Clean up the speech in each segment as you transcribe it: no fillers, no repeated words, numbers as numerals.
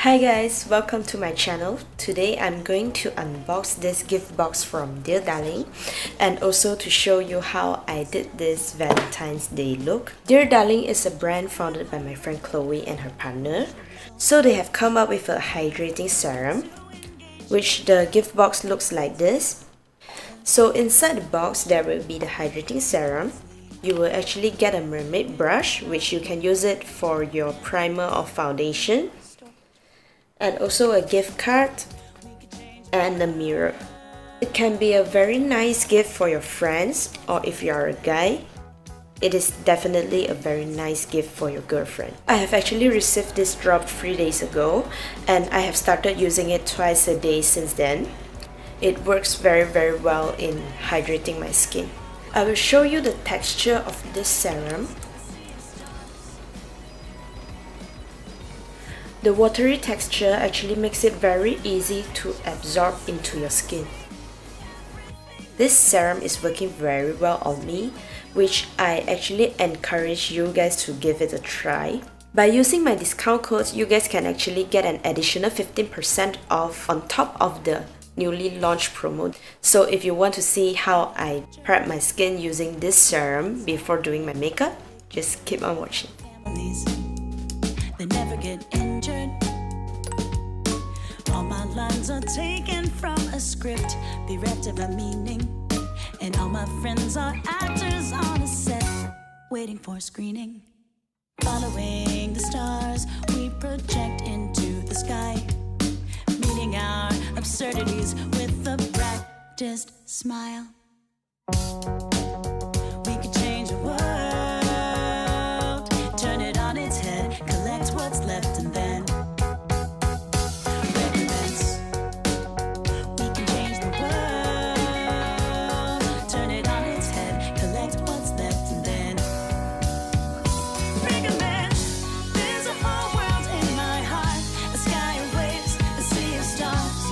Hi guys, welcome to my channel. Today I'm going to unbox this gift box from Dear Darling and also to show you how I did this Valentine's Day look. Dear Darling is a brand founded by my friend Chloe and her partner. So they have come up with a hydrating serum, which the gift box looks like this. So inside the box there will be the hydrating serum. You will actually get a mermaid brush, which you can use it for your primer or foundation, and also a gift card and a mirror. It can be a very nice gift for your friends, or if you are a guy, it is definitely a very nice gift for your girlfriend. I have actually received this drop 3 days ago and I have started using it twice a day since then. It works very well in hydrating my skin. I will show you the texture of this serum. The watery texture actually makes it very easy to absorb into your skin. This serum is working very well on me, which I actually encourage you guys to give it a try. By using my discount code, you guys can actually get an additional 15% off on top of the newly launched promo. So if you want to see how I prep my skin using this serum before doing my makeup, just keep on watching. They never get injured. All my lines are taken from a script, bereft of a meaning. And all my friends are actors on a set, waiting for screening. Following the stars, we project into the sky, meeting our absurdities with a practiced smile. We could change the world, turn it on its head, collect what's left and then recommence. We can change the world, turn it on its head, collect what's left and then recommence. There's a whole world in my heart, a sky of waves, a sea of stars.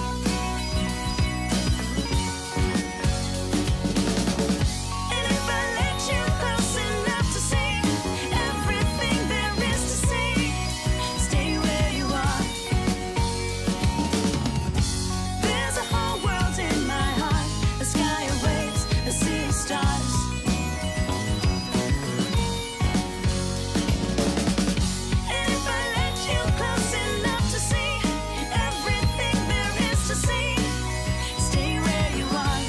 And if I let you close enough to see everything there is to see, stay where you are. There's a whole world in my heart, a sky of waves, a sea of stars. And if I let you close enough to see everything there is to see, stay where you are.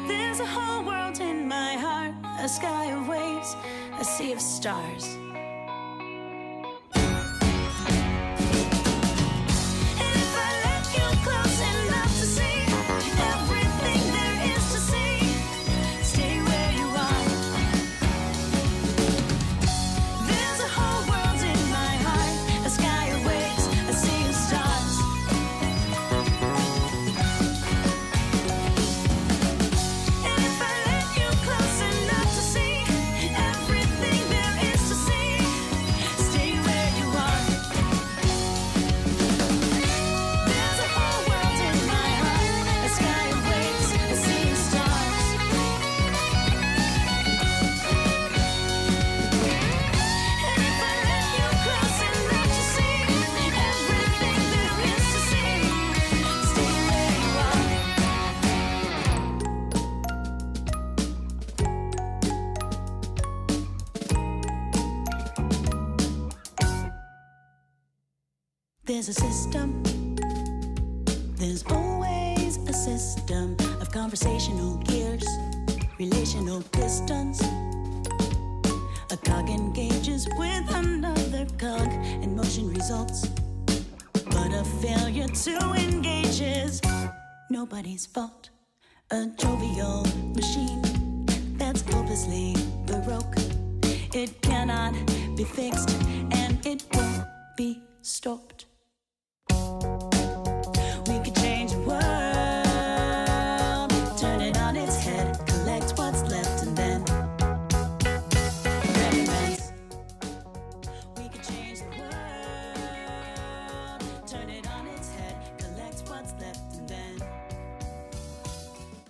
There's a whole world in my heart, a sky of waves, a sea of stars. And if I let you close enough to see everything there is to see, stay where you are. There's a whole world in my heart, a sky of waves, a sea of stars. And if I let you close enough to see everything there is to see, stay where you are. There's a whole world in my heart, a sky of waves, a sea of stars. And if I let you close enough to see everything there is to see, stay where you are. There's a system, there's always a system of conversational gears, relational distance. A cog engages with another cog and motion results. But a failure to engage is nobody's fault. A jovial machine that's hopelessly baroque. It cannot be fixed, and it won't be stopped.